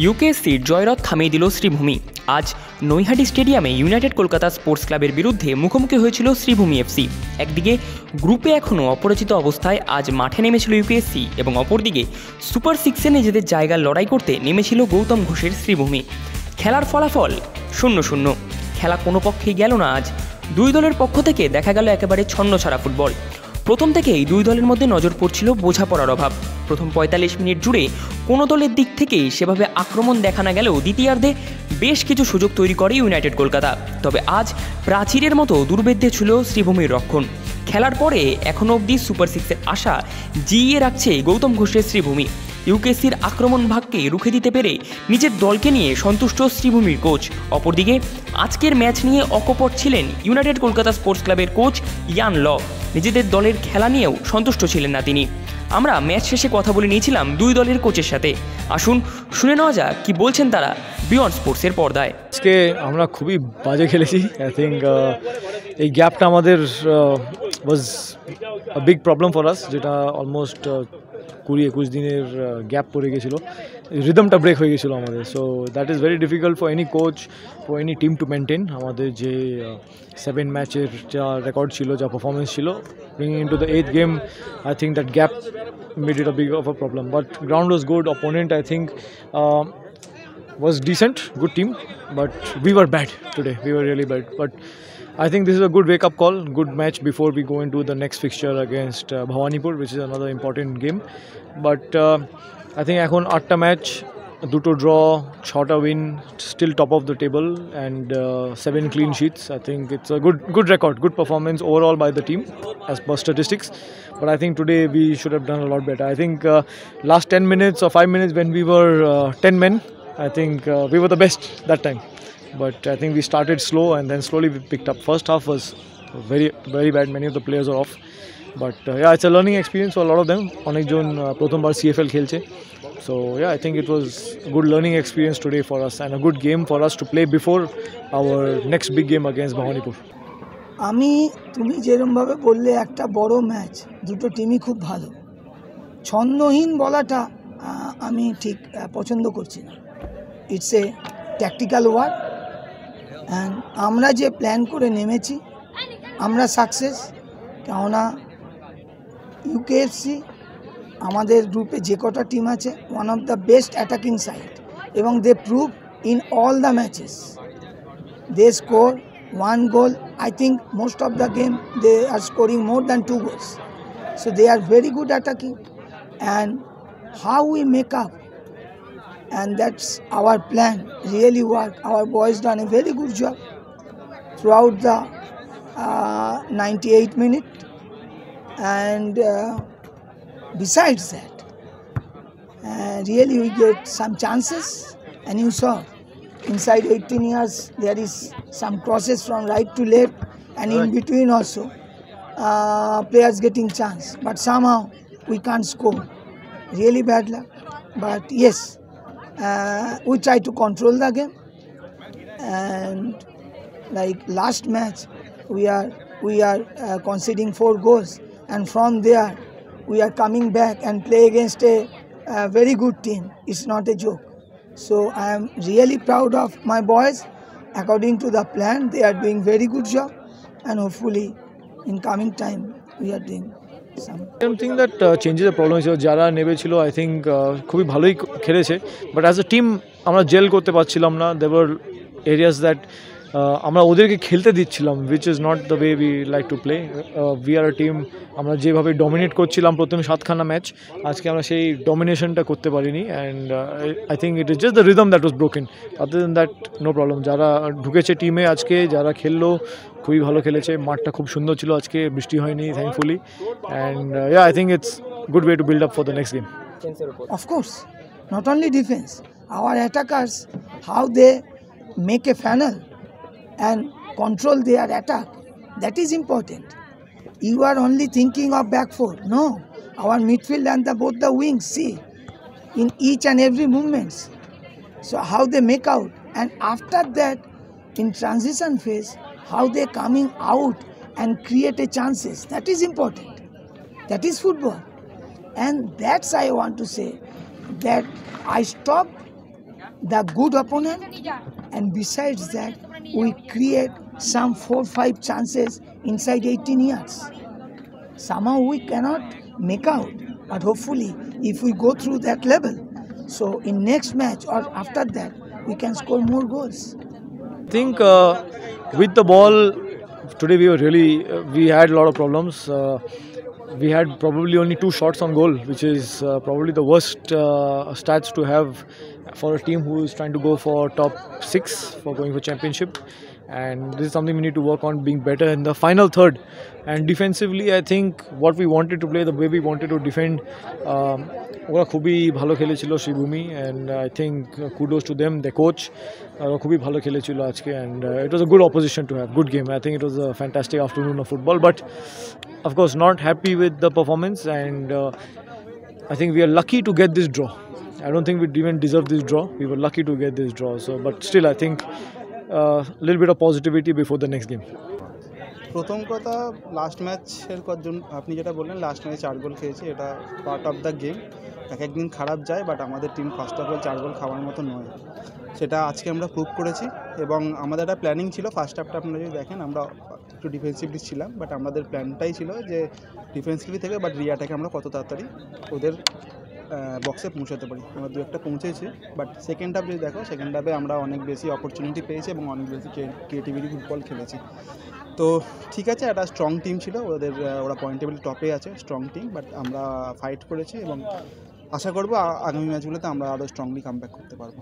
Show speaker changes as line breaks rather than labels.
ইউকেএসসির জয়রথ থামিয়ে দিল শ্রীভূমি। আজ নৈহাটি স্টেডিয়ামে ইউনাইটেড কলকাতা স্পোর্টস ক্লাবের বিরুদ্ধে মুখোমুখি হয়েছিল শ্রীভূমি এফসি। একদিকে গ্রুপে এখনও অপরিচিত অবস্থায় আজ মাঠে নেমেছিল ইউকেএসসি এবং অপরদিকে সুপার সিক্সে নিজেদের জায়গার লড়াই করতে নেমেছিল গৌতম ঘোষের শ্রীভূমি। খেলার ফলাফল 0-0। খেলা কোনো পক্ষেই গেল না আজ। দুই দলের পক্ষ থেকে দেখা গেল একেবারে ছন্নছাড়া ফুটবল। প্রথম থেকেই দুই দলের মধ্যে নজর পড়ছিল বোঝাপড়ার অভাব। প্রথম ৪৫ মিনিট জুড়ে কোনো দলের দিক থেকেই সেভাবে আক্রমণ দেখা না গেলেও দ্বিতীয়ার্ধে বেশ কিছু সুযোগ তৈরি করে ইউনাইটেড কলকাতা। তবে আজ প্রাচীরের মতো দুর্ভেদ্যে ছিল শ্রীভূমির রক্ষণ। খেলার পরে এখনও অবধি সুপার সিক্সের আশা জিইয়ে রাখছে গৌতম ঘোষের শ্রীভূমি। ইউকেএসসির আক্রমণ ভাগকে রুখে দিতে পেরে নিজের দলকে নিয়ে সন্তুষ্ট শ্রীভূমির কোচ। অপরদিকে আজকের ম্যাচ নিয়ে অকপট ছিলেন ইউনাইটেড কলকাতা স্পোর্টস ক্লাবের কোচ ইয়ান ল। নিজেদের দলের খেলা নিয়েও সন্তুষ্ট ছিলেন না তিনি। আমরা ম্যাচ শেষে কথা বলে নিয়েছিলাম দুই দলের কোচের সাথে। আসুন শুনে নেওয়া যাক কি বলছেন তারা বিয়ন্ড স্পোর্টসের পর্দায়।
আজকে আমরা খুবই বাজে খেলেছি। আই থিঙ্ক এই গ্যাপটা আমাদের was a big problem for us, যেটা অলমোস্ট ২০-২১ দিনের গ্যাপ পড়ে গেছিলো। রিদমটা ব্রেক হয়ে গেছিলো আমাদের। So that is very difficult for any coach, for any team to maintain. আমাদের যে 7 ম্যাচের যা রেকর্ড ছিল, যা পারফরমেন্স ছিল, bringing into the 8th game, I think that gap made it a big of a problem. But ground was good. Opponent, I think, was decent, good team. But we were bad today. We were really bad. But I think this is a good wake-up call, good match before we go into the next fixture against Bhawanipur, which is another important game. But I think এখন 8টা match, 2টো draw, 6টা win, still top of the table, and 7 clean sheets. I think it's a good record, good performance overall by the team as per statistics. But I think today we should have done a lot better. I think last 10 minutes or 5 minutes when we were 10 men, I think we were the best that time. But I think we started slow and then slowly we picked up. First half was very bad. Many of the players are off. But yeah, it's a learning experience for a lot of them. অনেকজন প্রথমবার CFL খেলছে. So yeah, I think it was a good learning experience today for us and a good game for us to play before our next big game against Bhawanipur.
তুমি যেরকমভাবে বললে একটা বড় match, দুটো টিমই খুব ভালো। ছন্দহীন বলাটা আমি ঠিক পছন্দ করছি না। It's a tactical work, and আমরা যে প্ল্যান করে নেমেছি আমরা সাকসেস। কেননা ইউকেএফসি আমাদের গ্রুপে যে কটা টিম আছে, one of the best attacking side, এবং they prove in all the matches. They score 1 goal. I think most of the game they are scoring more than 2 goals. So they are very good attacking, and how we make up, and that's our plan, really work. Our boys done a very good job throughout the 98 minutes, and besides that, really we get some chances, and you saw inside 18 years there is some crosses from right to left, and in between also players getting chance, but somehow we can't score. Really bad luck. But yes, we try to control the game, and like last match we are conceding 4 goals, and from there we are coming back and play against a very good team. It's not a joke. So I am really proud of my boys. According to the plan, they are doing very good job, and hopefully in coming time we are doing some.
I don't think that changes the problem. যারা নেমেছিল I think খুবই ভালোই খেলেছে, but as a team আমরা jail করতে পারছিলাম না. There were areas that আমরা ওদেরকে খেলতে দিচ্ছিলাম, which is not the way we like to play. We are a team, আমরা যেভাবে ডমিনেট করছিলাম প্রথম 7খানা ম্যাচ, আজকে আমরা সেই ডমিনেশনটা করতে পারিনি, and I think it is just the rhythm that was broken. Other than that, no problem. যারা ঢুকেছে টিমে আজকে, যারা খেললো খুবই ভালো খেলেছে। মাঠটা খুব সুন্দর ছিল আজকে, বৃষ্টি হয়নি thankfully, and yeah, I think it's good way to build up for the next game.
Of course, not only defense, our attackers, how they make a funnel and control their attack, that is important. You are only thinking of back four. No, our midfield and both the wings, see, in each and every movements. So how they make out, and after that in transition phase, how they coming out and create a chances, that is important. That is football, and that's I want to say that I stopped the good opponent, and besides that, we create some 4-5 chances inside 18 yards. Somehow we cannot make out, but hopefully, if we go through that level, so in next match or after that, we can score more goals.
I think with the ball today we were really we had a lot of problems. We had probably only 2 shots on goal, which is probably the worst stats to have for a team who is trying to go for top 6 for going for championship. And this is something we need to work on, being better in the final third. And defensively, I think what we wanted to play, the way we wanted to defend, ওরা খুবই ভালো খেলেছিল Sreebhumi, and I think kudos to them, the coach, ওরা খুবই ভালো খেলেছিল আজকে, and it was a good opposition to have, good game. I think it was a fantastic afternoon of football, but of course not happy with the performance, and I think we are lucky to get this draw. I don't think we even deserve this draw. We were lucky to get this draw. So, but still, I think a little bit of positivity before the next game.
প্রথম কথা, last ম্যাচের জন্য আপনি যেটা বললেন, last ম্যাচে 4 গোল খেয়েছে, এটা পার্ট অফ দ্য গেম। একদিন খারাপ যায়, বাট আমাদের টিম ফার্স্ট অফ অল 4 গোল খাওয়ার মতো নয়, সেটা আজকে আমরা প্রুভ করেছি। এবং আমাদের একটা প্ল্যানিং ছিল, ফার্স্ট হাফটা আপনারা যদি দেখেন আমরা একটু ডিফেন্সিভলি ছিলাম, বাট আমাদের প্ল্যানটাই ছিল যে ডিফেন্সিভলি থেকে বাট রিয়াটাকে আমরা কত তাড়াতাড়ি ওদের বক্সে পৌঁছাতে পারি। আমরা 2-1 পৌঁছেছি, বাট সেকেন্ড হাফ যদি দেখো, সেকেন্ড হাফে আমরা অনেক বেশি অপরচুনিটি পেয়েছি এবং অনেক বেশি ক্রিয়েটিভিটি ফুটবল খেলেছি। তো ঠিক আছে, একটা স্ট্রং টিম ছিল ওরা পয়েন্ট টেবিল টপে আছে, স্ট্রং টিম, বাট আমরা ফাইট করেছি এবং আশা করবো আগামী ম্যাচগুলোতে আমরা আরও স্ট্রংলি কামব্যাক করতে পারবো।